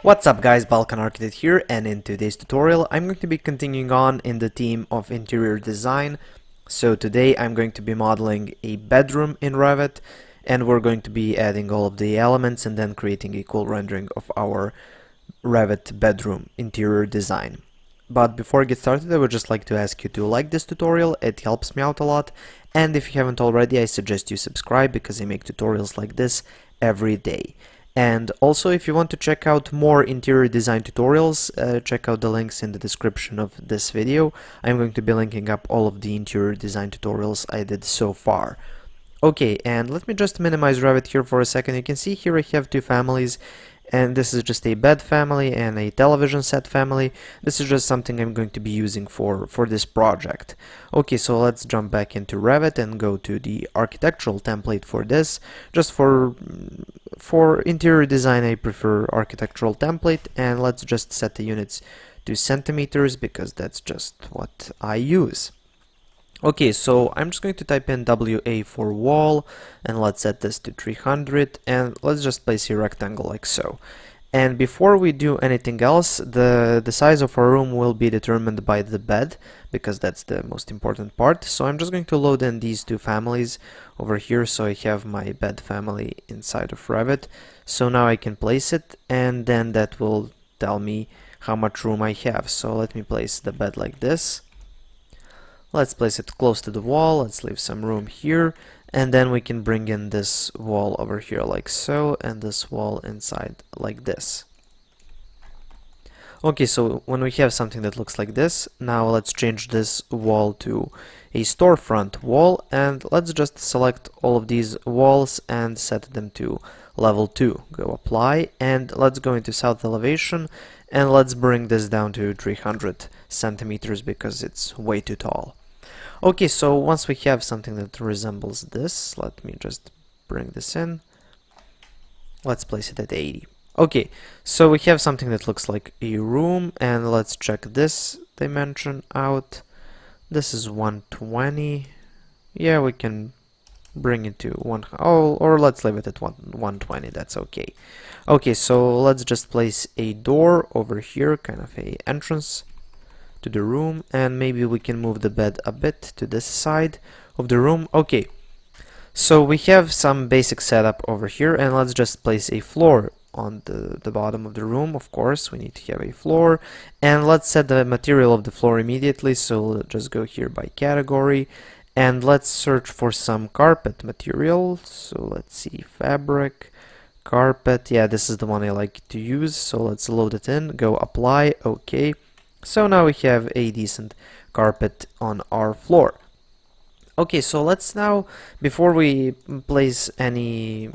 What's up guys, Balkan Architect here, and in today's tutorial I'm going to be continuing on in the theme of interior design. So today I'm going to be modeling a bedroom in Revit, and we're going to be adding all of the elements and then creating a cool rendering of our Revit bedroom interior design. But before I get started, I would just like to ask you to like this tutorial. It helps me out a lot, and if you haven't already, I suggest you subscribe because I make tutorials like this every day. And also, if you want to check out more interior design tutorials, check out the links in the description of this video. I'm going to be linking up all of the interior design tutorials I did so far. Okay, and let me just minimize Revit here for a second. You can see here I have two families, and this is just a bed family and a television set family. This is just something I'm going to be using for this project. Okay, so let's jump back into Revit and go to the architectural template for this. Just for interior design, I prefer architectural template, and let's just set the units to centimeters because that's just what I use. Okay, so I'm just going to type in WA for wall, and let's set this to 300, and let's just place a rectangle like so. And before we do anything else, the size of our room will be determined by the bed, because that's the most important part. So I'm just going to load in these two families over here, so I have my bed family inside of Revit. So now I can place it, and then that will tell me how much room I have. So let me place the bed like this. Let's place it close to the wall, let's leave some room here, and then we can bring in this wall over here like so, and this wall inside like this. Okay, so when we have something that looks like this, now let's change this wall to a storefront wall, and let's just select all of these walls and set them to level 2. Go apply, and let's go into south elevation, and let's bring this down to 300 centimeters because it's way too tall. Okay, so once we have something that resembles this, let me just bring this in. Let's place it at 80. Okay, so we have something that looks like a room, and let's check this dimension out. This is 120. Yeah, we can bring it to or let's leave it at 120, that's okay. Okay, so let's just place a door over here, kind of a entrance to the room, and maybe we can move the bed a bit to this side of the room. Okay, so we have some basic setup over here, and let's just place a floor on the bottom of the room. Of course, we need to have a floor, and let's set the material of the floor immediately. So let's just go here by category, and let's search for some carpet material. So let's see, fabric, carpet. Yeah, this is the one I like to use, so let's load it in, go apply. Okay, so now we have a decent carpet on our floor. Okay, so let's now, before we place any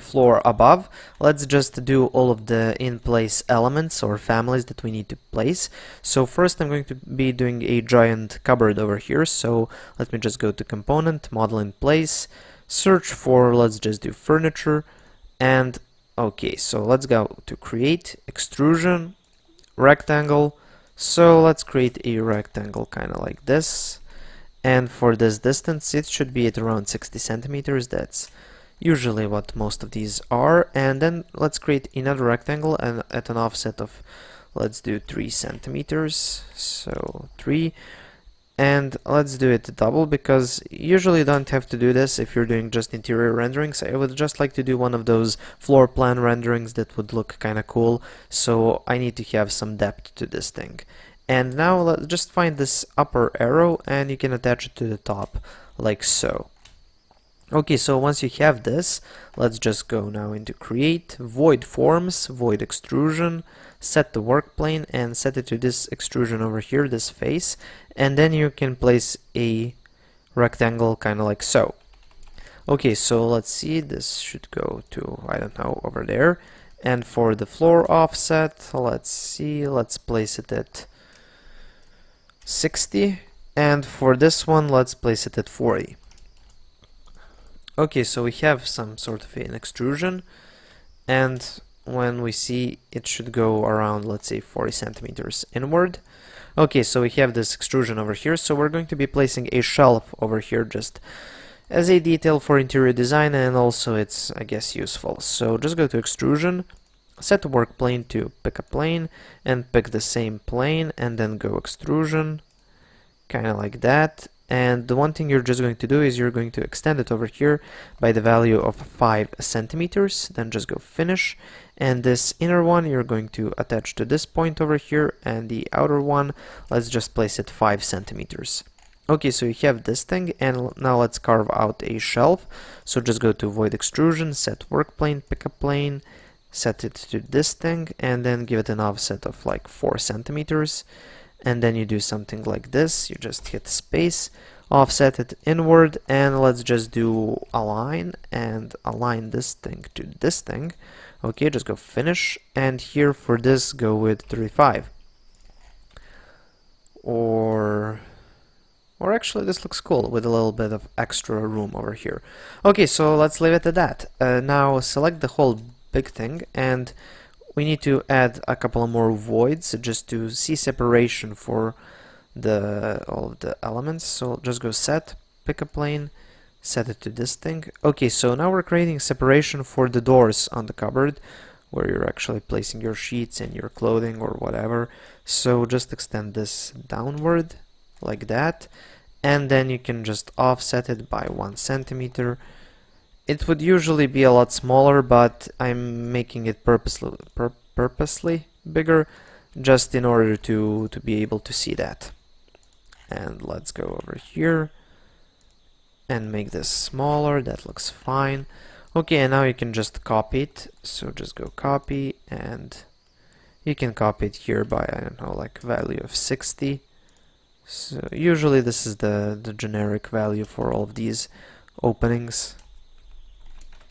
floor above, let's just do all of the in-place elements or families that we need to place. So first I'm going to be doing a giant cupboard over here, so let me just go to component, model in place, search for, let's just do furniture, and okay, so let's go to create, extrusion, rectangle. So let's create a rectangle kind of like this, and for this distance it should be at around 60 centimeters. That's usually what most of these are. And then let's create another rectangle, and at an offset of, let's do 3 centimeters, so 3, and let's do it double because usually you don't have to do this if you're doing just interior renderings. I would just like to do one of those floor plan renderings that would look kind of cool, so I need to have some depth to this thing. And now let's just find this upper arrow, and you can attach it to the top like so. Okay, so once you have this, let's just go now into create, void forms, void extrusion, set the work plane, and set it to this extrusion over here, this face, and then you can place a rectangle kind of like so. Okay, so let's see, this should go to, I don't know, over there. And for the floor offset, let's see, let's place it at 60, and for this one, let's place it at 40. Okay, so we have some sort of an extrusion, and when we see it should go around, let's say 40 centimeters inward. Okay, so we have this extrusion over here, so we're going to be placing a shelf over here just as a detail for interior design, and also it's, I guess, useful. So just go to extrusion, set work plane to pick a plane and pick the same plane and then go extrusion, kind of like that. And the one thing you're just going to do is you're going to extend it over here by the value of 5 centimeters, then just go finish. And this inner one you're going to attach to this point over here, and the outer one, let's just place it 5 centimeters. Okay, so you have this thing, and now let's carve out a shelf. So just go to void extrusion, set work plane, pick a plane, set it to this thing, and then give it an offset of like 4 centimeters. And then you do something like this, you just hit space, offset it inward, and let's just do align, and align this thing to this thing. Okay, just go finish, and here for this go with 35. Or actually this looks cool with a little bit of extra room over here. Okay, so let's leave it at that. Now select the whole big thing, and we need to add a couple more voids just to see separation for all of the elements. So just go set, pick a plane, set it to this thing. Okay, so now we're creating separation for the doors on the cupboard where you're actually placing your sheets and your clothing or whatever. So just extend this downward like that, and then you can just offset it by 1 centimeter. It would usually be a lot smaller, but I'm making it purposely bigger just in order to be able to see that. And let's go over here and make this smaller. That looks fine. Okay, and now you can just copy it. So just go copy, and you can copy it here by, I don't know, like value of 60. So usually this is the generic value for all of these openings.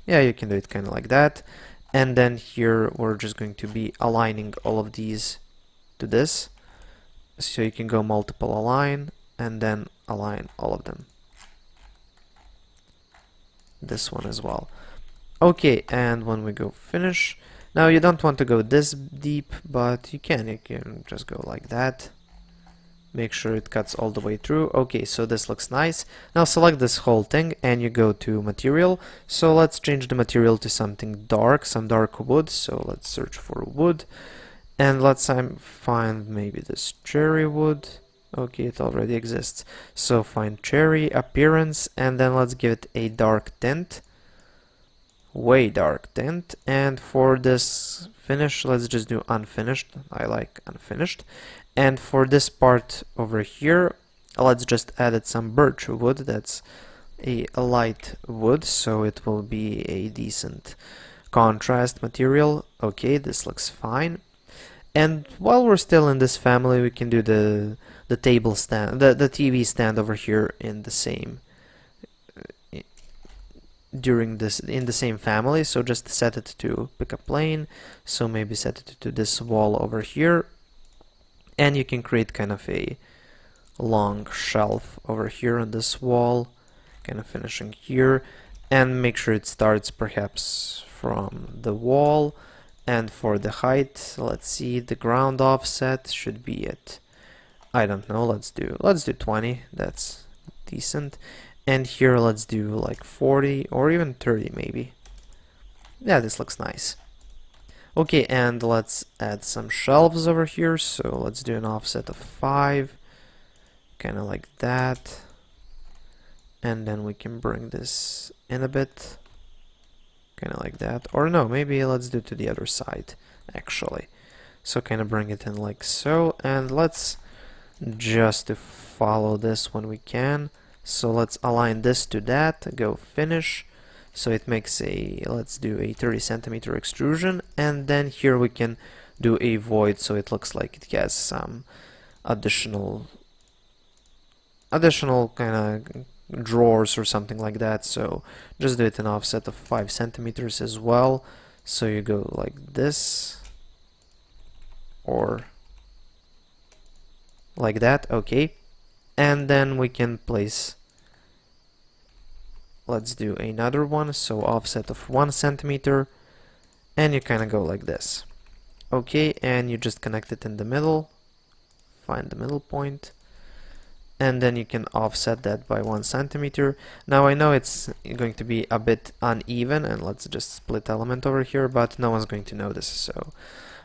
Yeah, you can do it kind of like that. And then here we're just going to be aligning all of these to this. So you can go multiple align and then align all of them. This one as well. Okay, and when we go finish, now you don't want to go this deep, but you can just go like that. Make sure it cuts all the way through. Okay, so this looks nice. Now select this whole thing and you go to material. So let's change the material to something dark, some dark wood. So let's search for wood, and let's find maybe this cherry wood. Okay, it already exists. So find cherry, appearance, and then let's give it a dark tint, way dark tint. And for this finish, let's just do unfinished. I like unfinished. And for this part over here, let's just add some birch wood. That's a light wood, so it will be a decent contrast material. Okay, this looks fine. And while we're still in this family, we can do the table stand, the TV stand over here in the same in the same family. So just set it to pick a plane. So maybe set it to this wall over here. And you can create kind of a long shelf over here on this wall, kind of finishing here, and make sure it starts perhaps from the wall. And for the height, let's see, the ground offset should be at, I don't know, let's do 20. That's decent. And here let's do like 40 or even 30 maybe. Yeah, this looks nice. Okay, and let's add some shelves over here. So let's do an offset of 5, kind of like that. And then we can bring this in a bit, kind of like that. Or no, maybe let's do it to the other side, actually. So kind of bring it in like so. And let's just to follow this when we can. So let's align this to that, go finish. So it makes let's do a 30 centimeter extrusion, and then here we can do a void so it looks like it has some additional kind of drawers or something like that. So just do it an offset of 5 centimeters as well. So you go like this or like that. Okay, and then we can place, let's do another one, so offset of 1 centimeter, and you kind of go like this. Okay, and you just connect it in the middle, find the middle point, and then you can offset that by 1 centimeter. Now I know it's going to be a bit uneven, and let's just split element over here, but no one's going to notice, so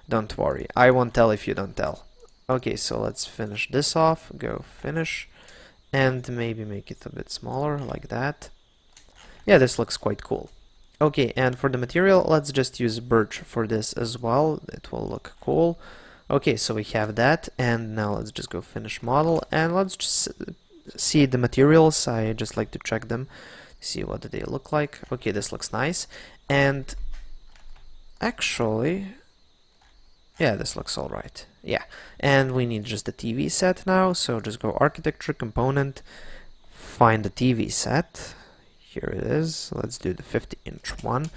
don't worry. I won't tell if you don't tell. Okay, so let's finish this off, go finish, and maybe make it a bit smaller, like that. Yeah, this looks quite cool. Okay, and for the material, let's just use birch for this as well. It will look cool. Okay, so we have that, and now let's just go finish model, and let's just see the materials. I just like to check them, see what do they look like. Okay, this looks nice, and actually, yeah, this looks alright. Yeah, and we need just the TV set now, so just go architecture, component, find the TV set. Here it is. Let's do the 50-inch one.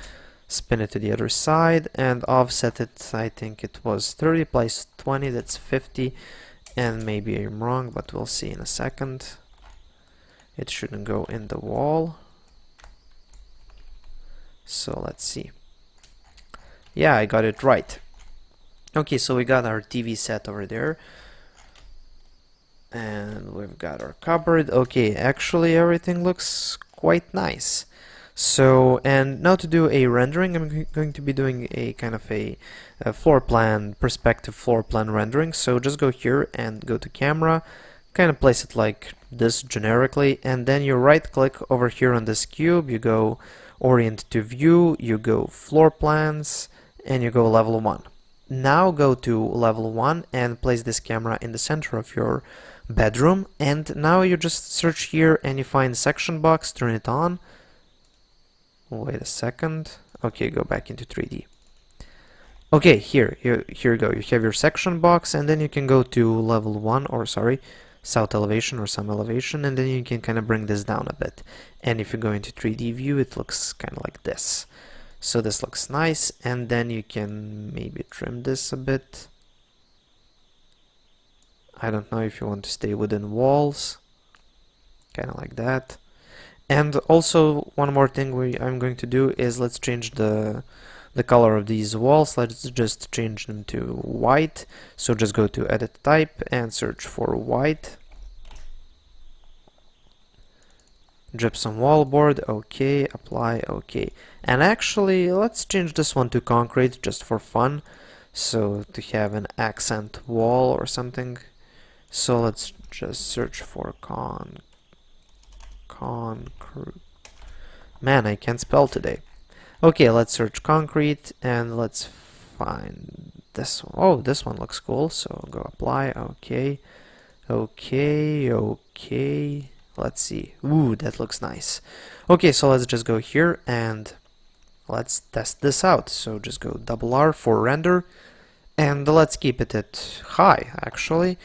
Spin it to the other side and offset it. I think it was 30 plus 20, that's 50, and maybe I'm wrong, but we'll see in a second. It shouldn't go in the wall, so let's see. Yeah, I got it right. Okay, so we got our TV set over there, and we've got our cupboard. Okay, actually everything looks quite nice. So, and now to do a rendering, I'm going to be doing a kind of a floor plan, perspective floor plan rendering. So just go here and go to camera, kind of place it like this generically, and then you right click over here on this cube, you go orient to view, you go floor plans, and you go level 1. Now go to level 1 and place this camera in the center of your bedroom, and now you just search here and you find section box, turn it on. Wait a second. Okay, go back into 3D. Okay, here you go. You have your section box, and then you can go to level 1, or sorry, south elevation or some elevation, and then you can kind of bring this down a bit. And if you go into 3D view, it looks kind of like this. So this looks nice, and then you can maybe trim this a bit. I don't know if you want to stay within walls, kind of like that. And also one more thing I'm going to do is let's change the color of these walls. Let's just change them to white. So just go to edit type and search for white. Gypsum wallboard, okay, apply, okay. And actually let's change this one to concrete just for fun, so to have an accent wall or something. So let's just search for concrete. Man, I can't spell today. Okay, let's search concrete and let's find this one. Oh, this one looks cool, so go apply, okay. Okay. Let's see. Ooh, that looks nice. Okay, so let's just go here and let's test this out. So just go double R for render, and let's keep it at high actually.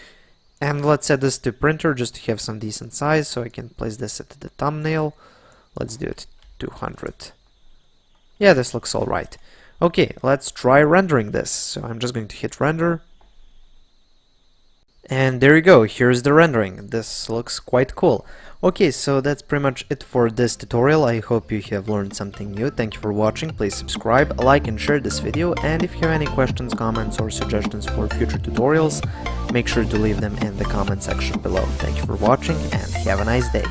And let's set this to printer just to have some decent size, so I can place this at the thumbnail. Let's do it 200. Yeah, this looks alright. Okay, let's try rendering this. So I'm just going to hit render. And there you go, here's the rendering. This looks quite cool. Okay, so that's pretty much it for this tutorial. I hope you have learned something new. Thank you for watching. Please subscribe, like and share this video. And if you have any questions, comments or suggestions for future tutorials, make sure to leave them in the comment section below. Thank you for watching and have a nice day.